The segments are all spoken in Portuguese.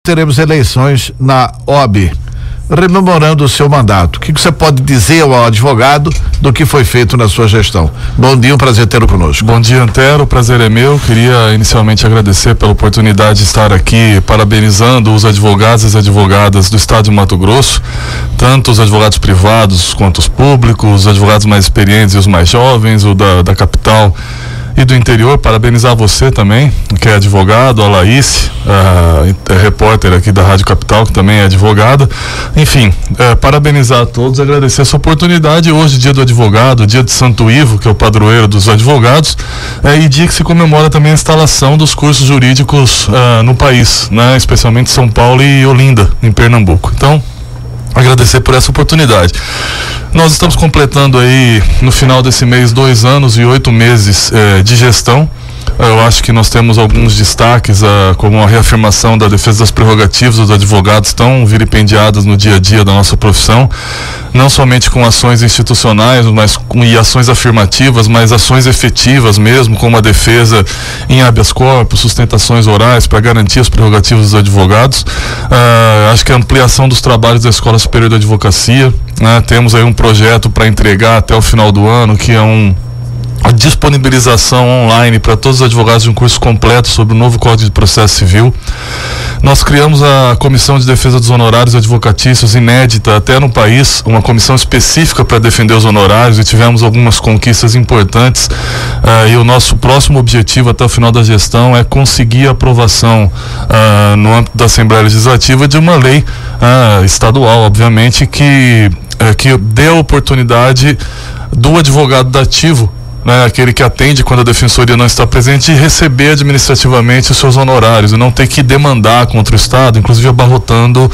Teremos eleições na OAB. Rememorando o seu mandato, o que você pode dizer ao advogado do que foi feito na sua gestão? Bom dia, um prazer tê-lo conosco. Bom dia, Antero, o prazer é meu. Queria inicialmente agradecer pela oportunidade de estar aqui parabenizando os advogados e as advogadas do estado de Mato Grosso, tanto os advogados privados quanto os públicos, os advogados mais experientes e os mais jovens, o da capital e do interior. Parabenizar você também, que é advogado, a Laís, repórter aqui da Rádio Capital, que também é advogada. Enfim, parabenizar a todos, agradecer essa oportunidade. Hoje, dia do advogado, dia de Santo Ivo, que é o padroeiro dos advogados, e dia que se comemora também a instalação dos cursos jurídicos no país, né? Especialmente São Paulo e Olinda, em Pernambuco. Então, agradecer por essa oportunidade. Nós estamos completando aí no final desse mês 2 anos e 8 meses de gestão. Eu acho que nós temos alguns destaques, como a reafirmação da defesa das prerrogativas dos advogados, tão vilipendiadas no dia a dia da nossa profissão, não somente com ações institucionais, mas e ações afirmativas, mas ações efetivas mesmo, como a defesa em habeas corpus, sustentações orais para garantir as prerrogativas dos advogados. Acho que a ampliação dos trabalhos da Escola Superior de Advocacia, né? Temos aí um projeto para entregar até o final do ano, que é a disponibilização online para todos os advogados de um curso completo sobre o novo Código de Processo Civil. Nós criamos a Comissão de Defesa dos Honorários Advocatícios, inédita até no país, uma comissão específica para defender os honorários, e tivemos algumas conquistas importantes. E o nosso próximo objetivo até o final da gestão é conseguir a aprovação no âmbito da Assembleia Legislativa de uma lei estadual, obviamente, que dê a oportunidade do advogado dativo, né, aquele que atende quando a defensoria não está presente, de receber administrativamente os seus honorários e não ter que demandar contra o Estado, inclusive abarrotando,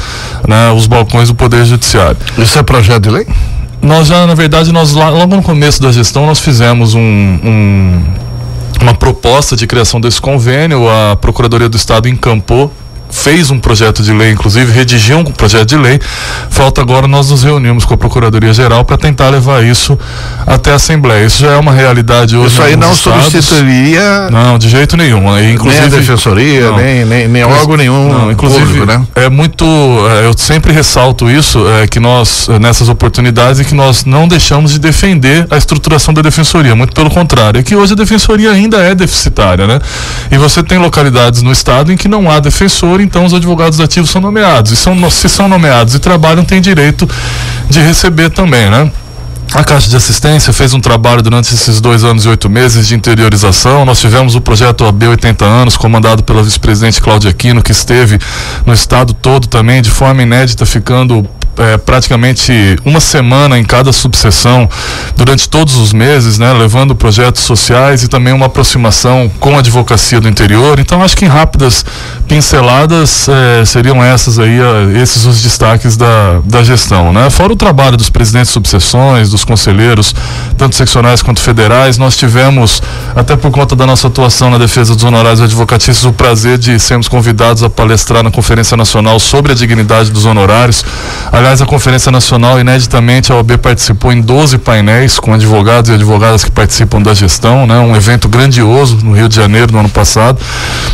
né, os balcões do Poder Judiciário. Isso é projeto de lei? Nós já, na verdade, logo no começo da gestão, nós fizemos uma proposta de criação desse convênio. A Procuradoria do Estado encampou, fez um projeto de lei, inclusive redigiu um projeto de lei. Falta agora nós nos reunirmos com a Procuradoria-Geral para tentar levar isso até a Assembleia. Isso já é uma realidade hoje. Isso aí não substituiria? Não, de jeito nenhum. Inclusive, nem a Defensoria, nem órgão nenhum. Não, inclusive, público, né? Eu sempre ressalto isso, que nós, nessas oportunidades, que nós não deixamos de defender a estruturação da Defensoria, muito pelo contrário, é que hoje a Defensoria ainda é deficitária, né? E você tem localidades no estado em que não há defensor, então os advogados ativos são nomeados, se são nomeados e trabalham, têm direito de receber também, né? A Caixa de Assistência fez um trabalho durante esses 2 anos e 8 meses de interiorização. Nós tivemos o projeto OAB 80 anos, comandado pela vice-presidente Cláudia Aquino, que esteve no estado todo também, de forma inédita, ficando praticamente uma semana em cada subseção durante todos os meses, né, levando projetos sociais e também uma aproximação com a advocacia do interior. Então, acho que em rápidas pinceladas seriam esses os destaques da gestão, né? Fora o trabalho dos presidentes de subseções, dos conselheiros, tanto seccionais quanto federais. Nós tivemos, até por conta da nossa atuação na defesa dos honorários advocatícios, o prazer de sermos convidados a palestrar na Conferência Nacional sobre a dignidade dos honorários. Aliás, a Conferência Nacional, ineditamente, a OAB participou em 12 painéis com advogados e advogadas que participam da gestão, né? Um evento grandioso no Rio de Janeiro no ano passado.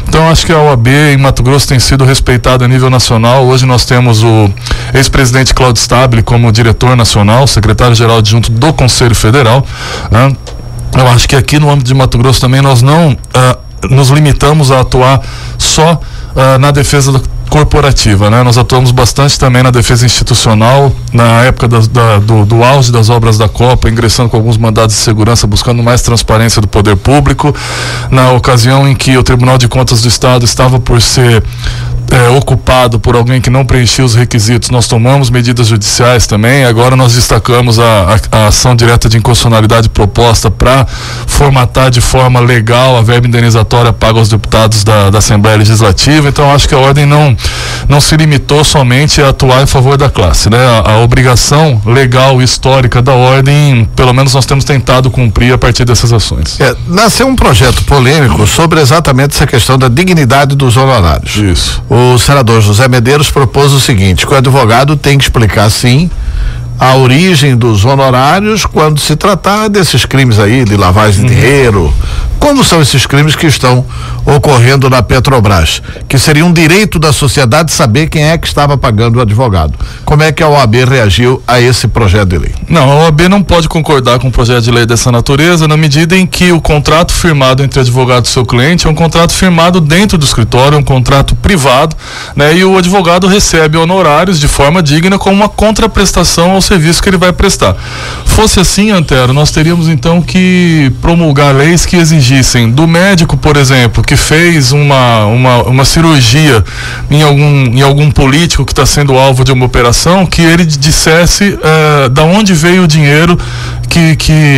Então, acho que a OAB em Mato Grosso tem sido respeitada a nível nacional. Hoje nós temos o ex-presidente Cláudio Stabile como diretor nacional, secretário-geral adjunto do Conselho Federal, né? Eu acho que aqui no âmbito de Mato Grosso também nós não nos limitamos a atuar só na defesa corporativa, né? Nós atuamos bastante também na defesa institucional, na época do auge das obras da Copa, ingressando com alguns mandados de segurança, buscando mais transparência do poder público. Na ocasião em que o Tribunal de Contas do Estado estava por ser ocupado por alguém que não preenchia os requisitos, nós tomamos medidas judiciais também. Agora nós destacamos a ação direta de inconstitucionalidade proposta para formatar de forma legal a verba indenizatória paga aos deputados da Assembleia Legislativa. Então, acho que a ordem não se limitou somente a atuar em favor da classe, né? A obrigação legal e histórica da ordem, pelo menos nós temos tentado cumprir a partir dessas ações. Nasceu um projeto polêmico sobre exatamente essa questão da dignidade dos honorários. Isso. O senador José Medeiros propôs o seguinte, que o advogado tem que explicar, sim, a origem dos honorários quando se tratar desses crimes aí de lavagem de dinheiro, Como são esses crimes que estão ocorrendo na Petrobras? Que seria um direito da sociedade saber quem é que estava pagando o advogado. Como é que a OAB reagiu a esse projeto de lei? Não, a OAB não pode concordar com um projeto de lei dessa natureza na medida em que o contrato firmado entre advogado e seu cliente é um contrato firmado dentro do escritório, um contrato privado, né? E o advogado recebe honorários de forma digna como uma contraprestação ao serviço que ele vai prestar. Fosse assim, Antero, nós teríamos então que promulgar leis que exigissem do médico, por exemplo, que fez uma cirurgia em algum político que está sendo alvo de uma operação, que ele dissesse da onde veio o dinheiro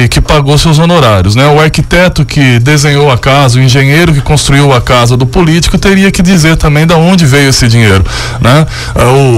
que pagou seus honorários, né? O arquiteto que desenhou a casa, o engenheiro que construiu a casa do político teria que dizer também da onde veio esse dinheiro, né?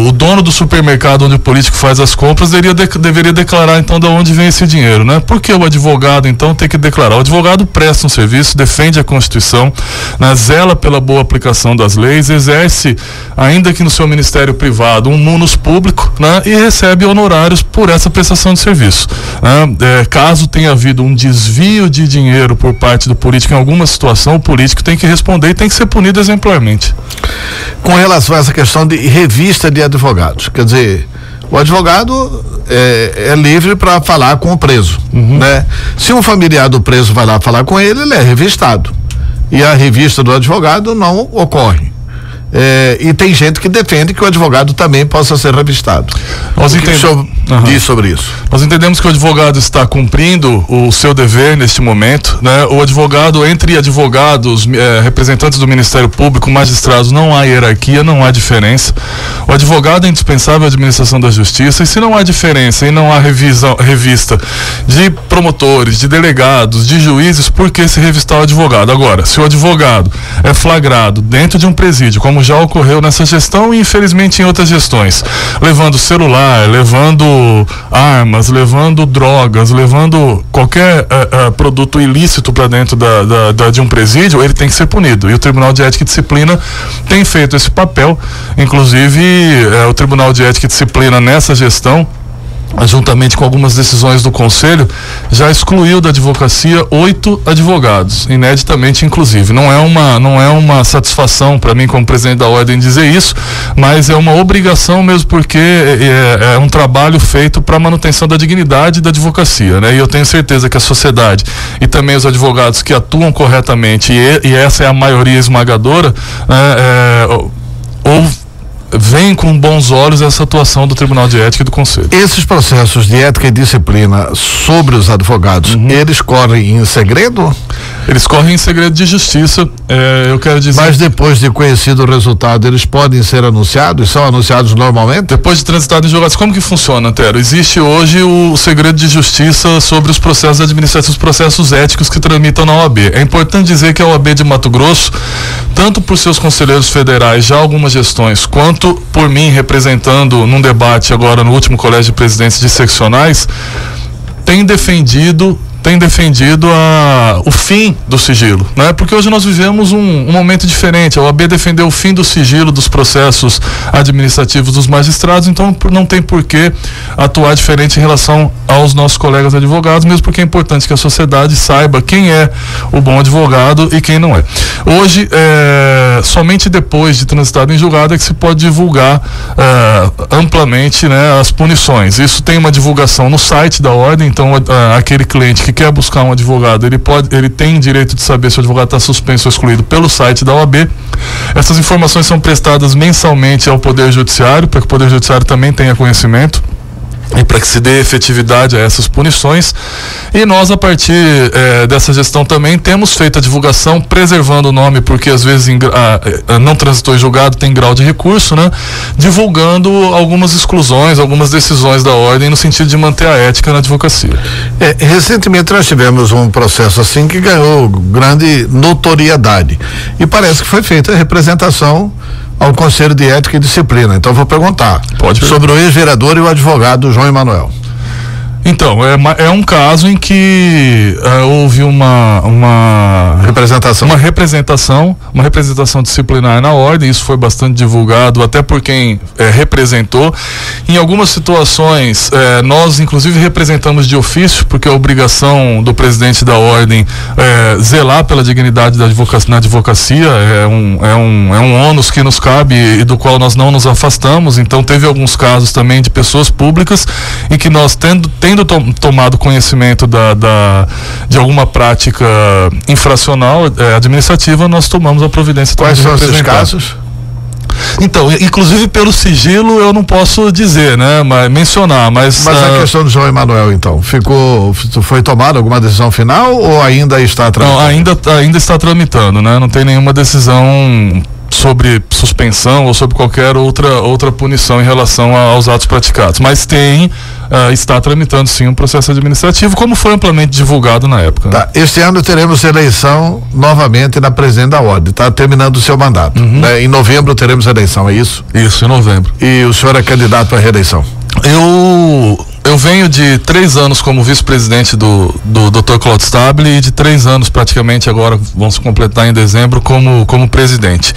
O dono do supermercado onde o político faz as compras deveria declarar então da onde vem esse dinheiro, né? Por que o advogado então tem que declarar? O advogado presta um serviço, defende a Constituição, né? Zela pela boa aplicação das leis, exerce, ainda que no seu ministério privado, um munus público, né? E recebe honorários por essa prestação de serviço, né? Caso tenha havido um desvio de dinheiro por parte do político em alguma situação, o político tem que responder e tem que ser punido exemplarmente. Com relação a essa questão de revista de advogados, quer dizer, o advogado é livre para falar com o preso, né? Se um familiar do preso vai lá falar com ele, ele é revistado. E a revista do advogado não ocorre. E tem gente que defende que o advogado também possa ser revistado. O que o senhor diz sobre isso? Nós entendemos que o advogado está cumprindo o seu dever neste momento, né? O advogado, entre advogados, representantes do Ministério Público, magistrados, não há hierarquia, não há diferença. O advogado é indispensável à administração da justiça, e se não há diferença e não há revista de promotores, de delegados, de juízes, por que se revistar o advogado? Agora, se o advogado é flagrado dentro de um presídio, como já ocorreu nessa gestão e infelizmente em outras gestões, levando celular, levando armas, levando drogas, levando qualquer produto ilícito para dentro de um presídio, ele tem que ser punido. E o Tribunal de Ética e Disciplina tem feito esse papel. Inclusive, o Tribunal de Ética e Disciplina nessa gestão, juntamente com algumas decisões do Conselho, já excluiu da advocacia 8 advogados, ineditamente inclusive. Não é uma satisfação para mim como presidente da ordem dizer isso, mas é uma obrigação mesmo, porque é um trabalho feito para a manutenção da dignidade da advocacia, né? E eu tenho certeza que a sociedade e também os advogados que atuam corretamente, e essa é a maioria esmagadora, vem com bons olhos essa atuação do Tribunal de Ética e do Conselho. Esses processos de ética e disciplina sobre os advogados, eles correm em segredo? Eles correm em segredo de justiça, eu quero dizer... Mas depois de conhecido o resultado, eles podem ser anunciados? São anunciados normalmente? Depois de transitado em julgados. Como que funciona, Antero? Existe hoje o segredo de justiça sobre os processos administrativos, os processos éticos que tramitam na OAB. É importante dizer que a OAB de Mato Grosso, tanto por seus conselheiros federais, já algumas gestões, quanto por mim, representando num debate agora no último Colégio de Presidentes de Seccionais, tem defendido o fim do sigilo, né? Porque hoje nós vivemos um momento diferente. A OAB defendeu o fim do sigilo dos processos administrativos dos magistrados, então não tem por que atuar diferente em relação aos nossos colegas advogados, mesmo porque é importante que a sociedade saiba quem é o bom advogado e quem não é. Hoje, somente depois de transitado em julgado é que se pode divulgar amplamente, né, as punições. Isso tem uma divulgação no site da ordem, então aquele cliente que quer buscar um advogado, ele tem direito de saber se o advogado está suspenso ou excluído pelo site da OAB. Essas informações são prestadas mensalmente ao Poder Judiciário, para que o Poder Judiciário também tenha conhecimento e para que se dê efetividade a essas punições. E nós, a partir dessa gestão também, temos feito a divulgação preservando o nome, porque às vezes não transitou em julgado, tem grau de recurso, né? Divulgando algumas exclusões, algumas decisões da ordem no sentido de manter a ética na advocacia. Recentemente nós tivemos um processo assim que ganhou grande notoriedade e parece que foi feita a representação ao Conselho de Ética e Disciplina. Então vou perguntar sobre o ex-vereador e o advogado João Emanuel. Então, é um caso em que houve uma representação disciplinar na ordem. Isso foi bastante divulgado até por quem representou. Em algumas situações, nós inclusive representamos de ofício, porque a obrigação do presidente da ordem zelar pela dignidade da advocacia, na advocacia é um ônus que nos cabe e do qual nós não nos afastamos. Então teve alguns casos também de pessoas públicas em que nós tendo tomado conhecimento de alguma prática infracional administrativa, nós tomamos a providência. Quais são esses casos? Então, inclusive pelo sigilo eu não posso dizer, né, mencionar, mas a questão do João Emanuel, então, foi tomada alguma decisão final ou ainda está tramitando? Não, ainda está tramitando, né, não tem nenhuma decisão sobre suspensão ou sobre qualquer outra punição em relação aos atos praticados, mas está tramitando sim um processo administrativo, como foi amplamente divulgado na época. Tá. Este ano teremos eleição novamente na presidente da ordem, está terminando o seu mandato, né? Em novembro teremos eleição, é isso? Isso, em novembro. E o senhor é candidato à reeleição? Eu venho de 3 anos como vice-presidente do Dr. Cláudio Stabile e de 3 anos praticamente agora, vão se completar em dezembro, como presidente.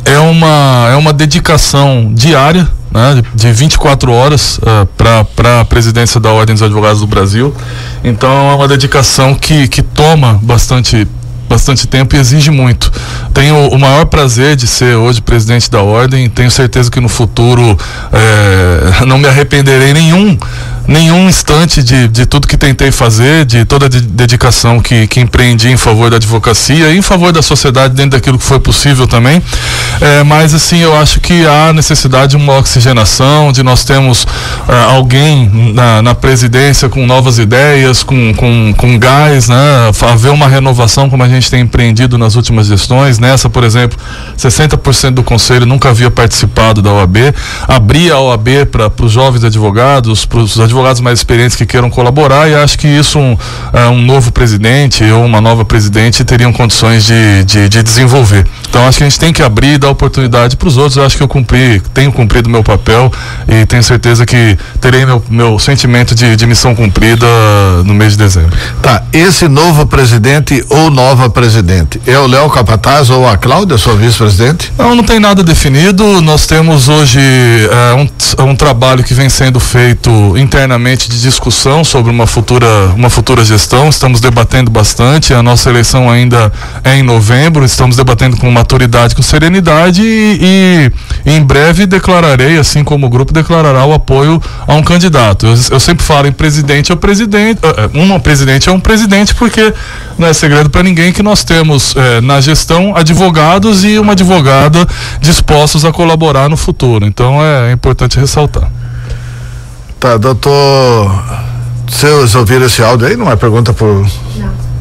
É uma dedicação diária, né, de 24 horas para a presidência da Ordem dos Advogados do Brasil. Então é uma dedicação que toma bastante tempo e exige muito. Tenho o maior prazer de ser hoje presidente da ordem. Tenho certeza que no futuro não me arrependerei nenhum instante de tudo que tentei fazer, de toda a dedicação que empreendi em favor da advocacia e em favor da sociedade dentro daquilo que foi possível também. Mas assim, eu acho que há necessidade de uma oxigenação, de nós termos alguém na presidência com novas ideias, com gás, né? Haver uma renovação como a gente tem empreendido nas últimas gestões. Nessa, por exemplo, 60% do conselho nunca havia participado da OAB. Abrir a OAB para os jovens advogados, para os advogados mais experientes que queiram colaborar, e acho que isso um novo presidente ou uma nova presidente teriam condições de desenvolver. Então acho que a gente tem que abrir e dar oportunidade para os outros. Eu acho que tenho cumprido meu papel e tenho certeza que terei meu sentimento de missão cumprida no mês de dezembro. Tá, esse novo presidente ou nova presidente é o Léo Capataz ou a Cláudia, sua vice-presidente? Não tem nada definido. Nós temos hoje um trabalho que vem sendo feito internamente de discussão sobre uma futura gestão. Estamos debatendo bastante. A nossa eleição ainda é em novembro. Estamos debatendo com maturidade, com serenidade e em breve declararei, assim como o grupo declarará, o apoio a um candidato. Eu sempre falo em presidente é o presidente, presidente é um presidente, porque não é segredo para ninguém que nós temos na gestão advogados e uma advogada dispostos a colaborar no futuro. Então é importante ressaltar. Tá, doutor, vocês ouviram esse áudio aí? Não é pergunta por...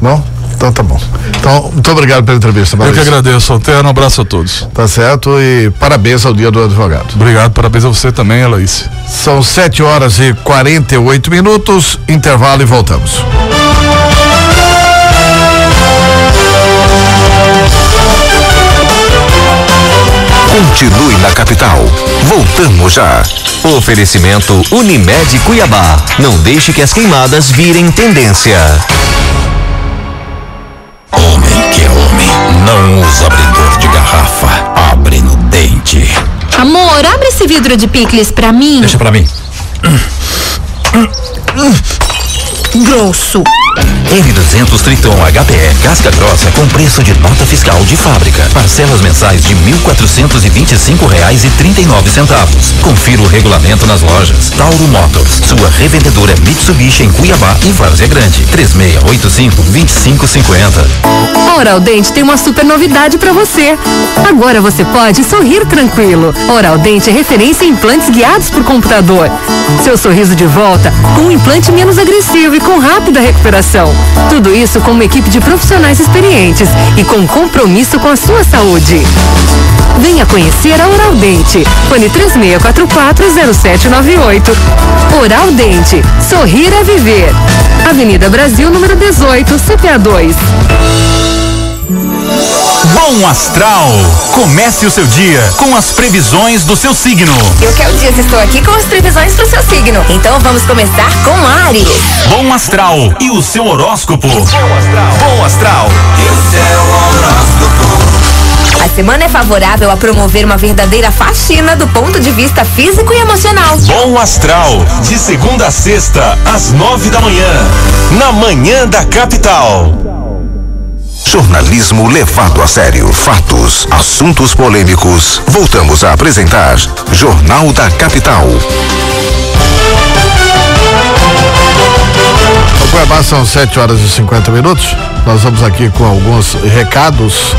Não? Então tá bom. Então, muito obrigado pela entrevista, Maurício. Eu que agradeço, Antero, um abraço a todos. Tá certo, e parabéns ao Dia do Advogado. Obrigado, parabéns a você também, Elaíse. São 7h48, intervalo e voltamos. Continue na capital. Voltamos já. Oferecimento Unimed Cuiabá. Não deixe que as queimadas virem tendência. Homem que é homem, não usa abridor de garrafa. Abre no dente. Amor, abre esse vidro de picles pra mim. Deixa pra mim. Grosso. R200 Triton HPE casca grossa com preço de nota fiscal de fábrica. Parcelas mensais de R$ 1.425,39. Confira o regulamento nas lojas. Tauro Motors, sua revendedora Mitsubishi em Cuiabá e Várzea Grande. 3685-2550. A Oral Dente tem uma super novidade pra você. Agora você pode sorrir tranquilo. Oral Dente é referência em implantes guiados por computador. Seu sorriso de volta com um implante menos agressivo e com rápida recuperação. Tudo isso com uma equipe de profissionais experientes e com compromisso com a sua saúde. Venha conhecer a Oral Dente. Fone 3644-0798. Oral Dente. Sorrir é viver. Avenida Brasil, número 18, CPA 2. Bom Astral. Comece o seu dia com as previsões do seu signo. Eu que é o dia, estou aqui com as previsões pro seu signo. Então vamos começar com Áries. Bom Astral e o seu horóscopo. Bom Astral e o seu horóscopo. A semana é favorável a promover uma verdadeira faxina do ponto de vista físico e emocional. Bom Astral, de segunda a sexta, às 9 da manhã, na Manhã da Capital. Jornalismo levado a sério. Fatos, assuntos polêmicos. Voltamos a apresentar Jornal da Capital. O Cuiabá são 7 horas e 50 minutos. Nós vamos aqui com alguns recados